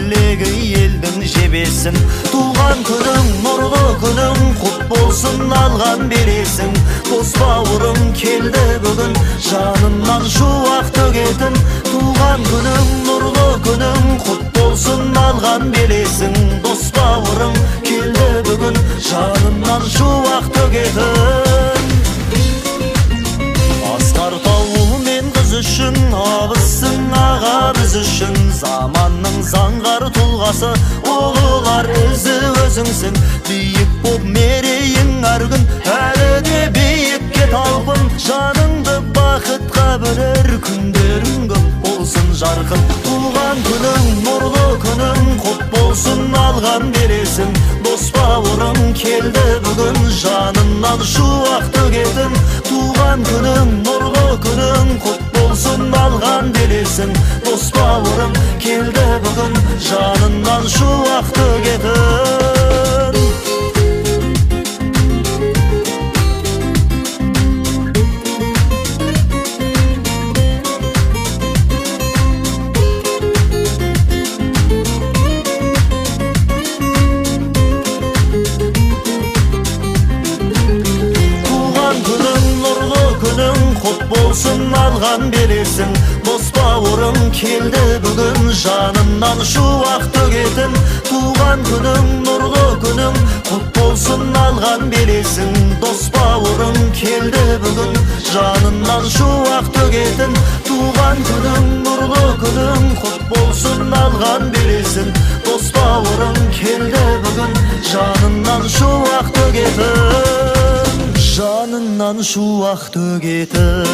тилеги элдин жебесин. Туган күнүң нурлуу күнүң, кут болсун алган бересиң. Дос бауырым келди бүгүн, жанымнан шуак төгетін. Туган күнүң нурлуу күнүң, кут болсун алган бересиң. Дос бауырым келди бүгүн, жанымнан шуак төгетін. Асқар тауыл мен кыз үшін, абыссың аға біз үшін. Заманның заңғар тұлғасы, олылар ізі өзіңсің. Бейік боп мерейің әр күн, әлі де бейікке талпын. Жаныңды бақытқа бөлер күндерің көп болсын жарқын. Туған күнің нұрлы күнің, құт болсын алған бересің. Дос бауырым келді бүгін, жанымнан шуақ төгетін. Туған күнің нұрлы күнің, құт болсын алған бересің. Дос бауырым келді бүгін, жанымнан шуақ төгетін. Құт болсын алған бересің. Дос бауырым келді бүгін, жанымнан шуақ төгетін. Туған күнің нұрлы күнің, құт болсын алған бересің. Дос бауырым келді бүгін, жанымнан шуақ төгетін. Туған күнің нұрлы күнің, құт болсын алған бересің. Дос бауырым келді бүгін, жанымнан шуақ төгетін. Жанымнан шуақ төгетін.